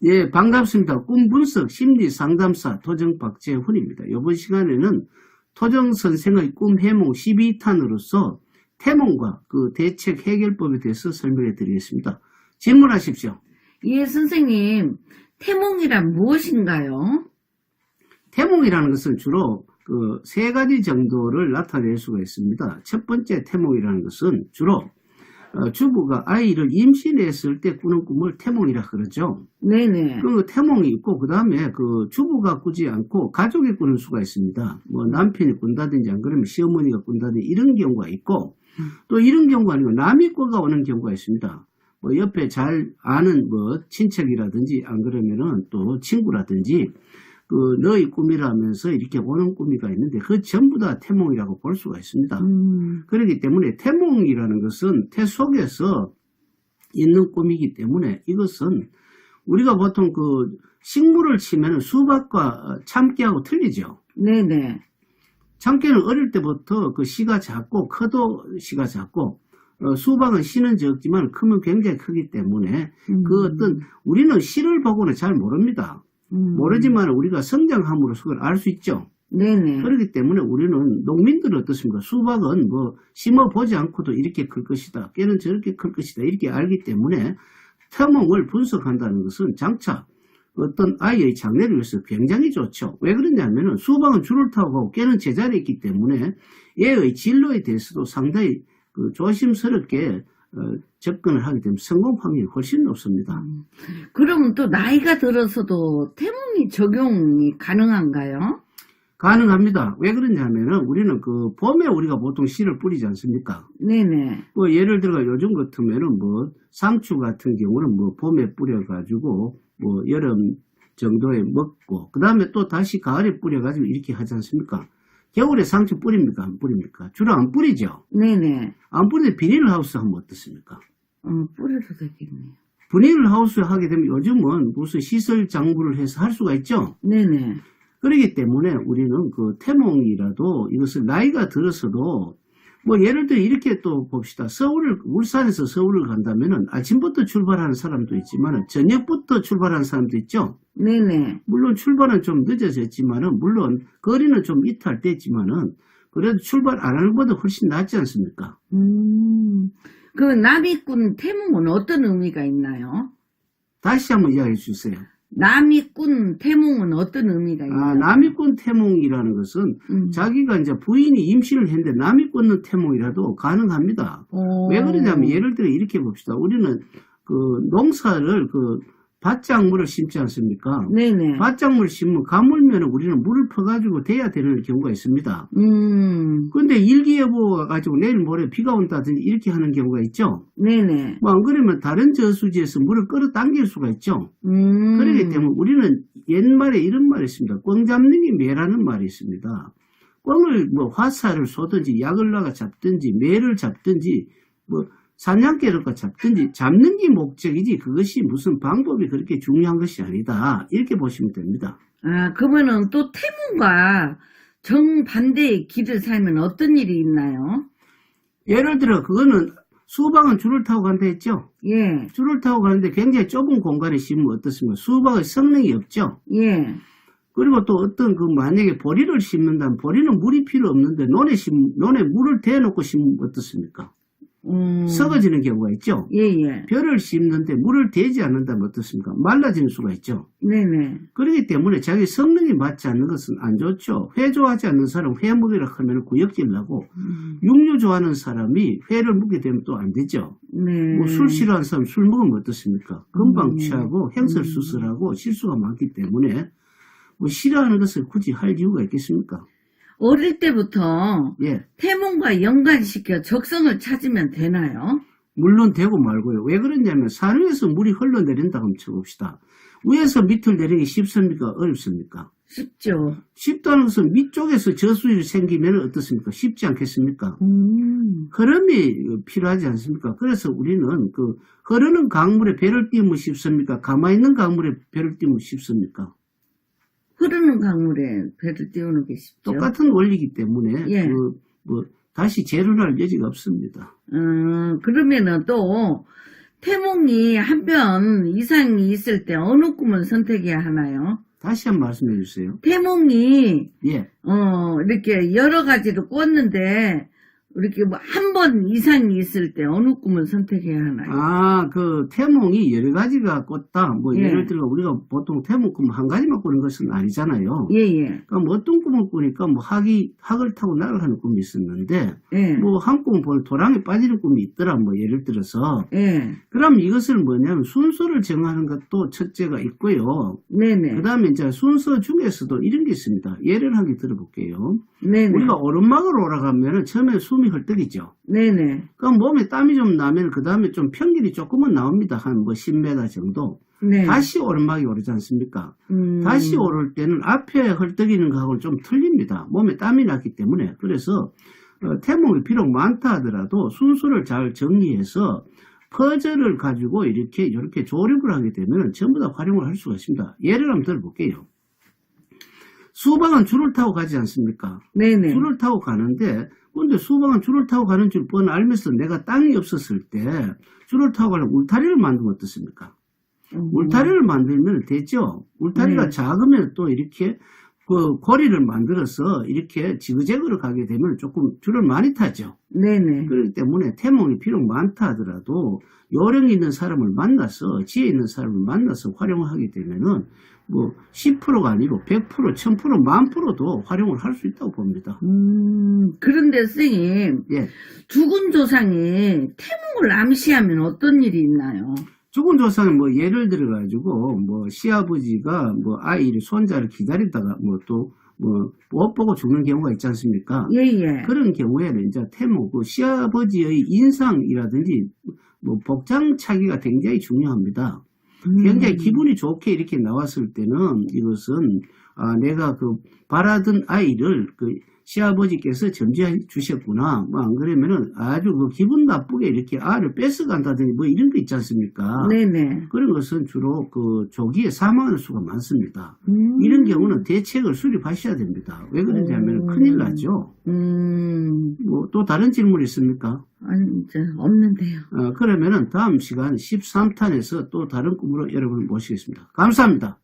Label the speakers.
Speaker 1: 예, 반갑습니다. 꿈 분석 심리 상담사 토정 박재훈입니다. 이번 시간에는 토정 선생의 꿈 해몽 12탄으로서 태몽과 그 대책 해결법에 대해서 설명해 드리겠습니다. 질문하십시오.
Speaker 2: 예, 선생님. 태몽이란 무엇인가요?
Speaker 1: 태몽이라는 것은 주로 그 세 가지 정도를 나타낼 수가 있습니다. 첫 번째 태몽이라는 것은 주로 주부가 아이를 임신했을 때 꾸는 꿈을 태몽이라 그러죠.
Speaker 2: 네네.
Speaker 1: 그 태몽이 있고, 그 다음에 그 주부가 꾸지 않고 가족이 꾸는 수가 있습니다. 뭐 남편이 꾼다든지 안 그러면 시어머니가 꾼다든지 이런 경우가 있고, 또 이런 경우가 아니고 남이 꾸가 오는 경우가 있습니다. 뭐 옆에 잘 아는 뭐 친척이라든지 안 그러면은 또 친구라든지 그 너의 꿈이라면서 이렇게 오는 꿈이가 있는데 그 전부 다 태몽이라고 볼 수가 있습니다. 그렇기 때문에 태몽이라는 것은 태 속에서 있는 꿈이기 때문에 이것은 우리가 보통 그 식물을 치면 수박과 참깨하고 틀리죠.
Speaker 2: 네네.
Speaker 1: 참깨는 어릴 때부터 그 씨가 작고 커도 씨가 작고 수박은 씨는 적지만 크면 굉장히 크기 때문에 그 어떤 우리는 씨를 보고는 잘 모릅니다. 모르지만 우리가 성장함으로써 그걸 알 수 있죠.
Speaker 2: 네네.
Speaker 1: 그렇기 때문에 우리는 농민들은 어떻습니까? 수박은 뭐 심어보지 않고도 이렇게 클 것이다. 깨는 저렇게 클 것이다. 이렇게 알기 때문에 태몽을 분석한다는 것은 장차 어떤 아이의 장래를 위해서 굉장히 좋죠. 왜 그러냐면 수박은 줄을 타고 가고 깨는 제자리에 있기 때문에 얘의 진로에 대해서도 상당히 그 조심스럽게 접근을 하게 되면 성공 확률이 훨씬 높습니다.
Speaker 2: 그러면 또 나이가 들어서도 태몽이 적용이 가능한가요?
Speaker 1: 가능합니다. 왜 그러냐면은 우리는 그 봄에 우리가 보통 씨를 뿌리지 않습니까?
Speaker 2: 네네.
Speaker 1: 뭐 예를 들어 요즘 같으면은 뭐 상추 같은 경우는 뭐 봄에 뿌려가지고 뭐 여름 정도에 먹고 그 다음에 또 다시 가을에 뿌려가지고 이렇게 하지 않습니까? 겨울에 상추 뿌립니까? 안 뿌립니까? 주로 안 뿌리죠.
Speaker 2: 네네.
Speaker 1: 안 뿌리는데 비닐하우스 하면 어떻습니까?
Speaker 2: 뿌려도 되겠네요.
Speaker 1: 비닐하우스 하게 되면 요즘은 무슨 시설 장구를 해서 할 수가 있죠.
Speaker 2: 네네.
Speaker 1: 그렇기 때문에 우리는 그 태몽이라도 이것을 나이가 들어서도 뭐 예를 들어 이렇게 또 봅시다. 울산에서 서울을 간다면은 아침부터 출발하는 사람도 있지만은 저녁부터 출발하는 사람도 있죠.
Speaker 2: 네네.
Speaker 1: 물론 출발은 좀 늦어졌지만은 물론 거리는 좀 이탈됐지만은 그래도 출발 안 하는 것보다 훨씬 낫지 않습니까?
Speaker 2: 그 남이 꾼 태몽은 어떤 의미가 있나요?
Speaker 1: 다시 한번 이야기해 주세요.
Speaker 2: 남이 꾼 태몽은 어떤 의미가 있나요?
Speaker 1: 남이 꾼 태몽이라는 것은 자기가 이제 부인이 임신을 했는데 남이 꾼는 태몽이라도 가능합니다. 왜 그러냐면 예를 들어 이렇게 봅시다. 우리는 그 농사를 그 밭작물을 심지 않습니까?
Speaker 2: 네네.
Speaker 1: 밭작물을 심으면 가물면 우리는 물을 퍼가지고 돼야 되는 경우가 있습니다. 근데 일기예보가 가지고 내일 모레 비가 온다든지 이렇게 하는 경우가 있죠.
Speaker 2: 네네.
Speaker 1: 뭐 안 그러면 다른 저수지에서 물을 끌어당길 수가 있죠. 그렇기 때문에 우리는 옛말에 이런 말이 있습니다. 꽝 잡는 게 매라는 말이 있습니다. 꽝을 뭐 화살을 쏘든지 약을 나가 잡든지 매를 잡든지 뭐 사냥개를 잡든지 잡는 게 목적이지 그것이 무슨 방법이 그렇게 중요한 것이 아니다. 이렇게 보시면 됩니다.
Speaker 2: 그러면은 또 태몽과 정반대의 길을 살면 어떤 일이 있나요?
Speaker 1: 예를 들어 그거는 수박은 줄을 타고 간다 했죠.
Speaker 2: 예.
Speaker 1: 줄을 타고 가는데 굉장히 좁은 공간에 심으면 어떻습니까? 수박의 성능이 없죠.
Speaker 2: 예.
Speaker 1: 그리고 또 어떤 그 만약에 보리를 심는다면 보리는 물이 필요 없는데 논에 물을 대놓고 심으면 어떻습니까? 썩어지는 경우가 있죠.
Speaker 2: 예예.
Speaker 1: 벼를 심는데 물을 대지 않는다면 어떻습니까? 말라지는 수가 있죠.
Speaker 2: 네네.
Speaker 1: 그렇기 때문에 자기 성능이 맞지 않는 것은 안 좋죠. 회 좋아하지 않는 사람 회 먹이라 하면 구역질 나고 육류 좋아하는 사람이 회를 먹게 되면 또 안 되죠.
Speaker 2: 네.
Speaker 1: 뭐 술 싫어하는 사람 술 먹으면 어떻습니까? 금방 취하고 행설수설하고 실수가 많기 때문에 뭐 싫어하는 것을 굳이 할 이유가 있겠습니까?
Speaker 2: 어릴 때부터
Speaker 1: 예.
Speaker 2: 태몽과 연관시켜 적성을 찾으면 되나요?
Speaker 1: 물론 되고 말고요. 왜 그러냐면 산 위에서 물이 흘러내린다고 한번 쳐봅시다. 위에서 밑을 내리기 쉽습니까? 어렵습니까?
Speaker 2: 쉽죠.
Speaker 1: 쉽다는 것은 밑쪽에서 저수질이 생기면 어떻습니까? 쉽지 않겠습니까? 흐름이 필요하지 않습니까? 그래서 우리는 그 흐르는 강물에 배를 띄우면 쉽습니까? 가만히 있는 강물에 배를 띄우면 쉽습니까?
Speaker 2: 흐르는 강물에 배를 띄우는 게 쉽죠.
Speaker 1: 똑같은 원리이기 때문에
Speaker 2: 예.
Speaker 1: 다시 재료를 할 여지가 없습니다.
Speaker 2: 그러면은 또 태몽이 한 편 이상이 있을 때 어느 꿈을 선택해야 하나요?
Speaker 1: 다시 한번 말씀해 주세요.
Speaker 2: 태몽이
Speaker 1: 예.
Speaker 2: 이렇게 여러 가지로 꿨는데 이렇게 뭐 한 번 이상이 있을 때 어느 꿈을 선택해야 하나요?
Speaker 1: 그 태몽이 여러 가지가 꿨다. 뭐
Speaker 2: 예.
Speaker 1: 예를 들어 우리가 보통 태몽 꿈 한 가지만 꾸는 것은 아니잖아요.
Speaker 2: 예예.
Speaker 1: 그러니까 뭐 어떤 꿈을 꾸니까 뭐 학을 타고 날아가는 꿈이 있었는데
Speaker 2: 예.
Speaker 1: 뭐 한 꿈을 보면 도랑에 빠지는 꿈이 있더라. 뭐 예를 들어서
Speaker 2: 예.
Speaker 1: 그럼 이것을 뭐냐면 순서를 정하는 것도 첫째가 있고요.
Speaker 2: 네네.
Speaker 1: 그 다음에 이제 순서 중에서도 이런 게 있습니다. 예를 한 개 들어볼게요.
Speaker 2: 네네.
Speaker 1: 우리가 오르막으로 올라가면은 처음에 숨이 헐떡이죠.
Speaker 2: 네네.
Speaker 1: 그럼 몸에 땀이 좀 나면 그 다음에 좀 평균이 조금은 나옵니다. 한 뭐 10m 정도.
Speaker 2: 네.
Speaker 1: 다시 오르막이 오르지 않습니까? 다시 오를 때는 앞에 헐떡이는 거하고는 좀 틀립니다. 몸에 땀이 났기 때문에. 그래서 태몽이 비록 많다 하더라도 순서를 잘 정리해서 퍼즐을 가지고 이렇게 조립을 하게 되면 전부 다 활용을 할 수가 있습니다. 예를 한번 들어볼게요. 수박은 줄을 타고 가지 않습니까?
Speaker 2: 네네.
Speaker 1: 줄을 타고 가는데 근데 수박은 줄을 타고 가는 줄 뻔 알면서 내가 땅이 없었을 때 줄을 타고 가려면 울타리를 만들면 어떻습니까? 울타리를 만들면 되죠. 울타리가
Speaker 2: 네.
Speaker 1: 작으면 또 이렇게 그 고리를 만들어서 이렇게 지그재그로 가게 되면 조금 줄을 많이 타죠.
Speaker 2: 네네.
Speaker 1: 그렇기 때문에 태몽이 비록 많다 하더라도 요령이 있는 사람을 만나서 지혜 있는 사람을 만나서 활용하게 되면은 뭐 10%가 아니고 100%, 1000%, 10,000%도 활용을 할 수 있다고 봅니다.
Speaker 2: 그런데 선생님,
Speaker 1: 예.
Speaker 2: 죽은 조상이 태몽을 암시하면 어떤 일이 있나요?
Speaker 1: 죽은 조상은 뭐 예를 들어가지고 뭐 시아버지가 뭐 아이를 손자를 기다리다가 뭐 또 뭐 못 보고 죽는 경우가 있지 않습니까?
Speaker 2: 예예.
Speaker 1: 그런 경우에는 이제 태몽 그 시아버지의 인상이라든지 뭐 복장 차기가 굉장히 중요합니다. 굉장히 기분이 좋게 이렇게 나왔을 때는 이것은 내가 그 바라던 아이를 그 시아버지께서 점지해 주셨구나. 뭐 안 그러면은 아주 그 기분 나쁘게 이렇게 알을 뺏어간다든지 뭐 이런 거 있지 않습니까?
Speaker 2: 네네.
Speaker 1: 그런 것은 주로 그 조기에 사망하는 수가 많습니다. 이런 경우는 대책을 수립하셔야 됩니다. 왜 그러냐면 큰일 나죠. 뭐 또 다른 질문 있습니까?
Speaker 2: 아니, 이제 없는데요.
Speaker 1: 그러면은 다음 시간 13탄에서 또 다른 꿈으로 여러분을 모시겠습니다. 감사합니다.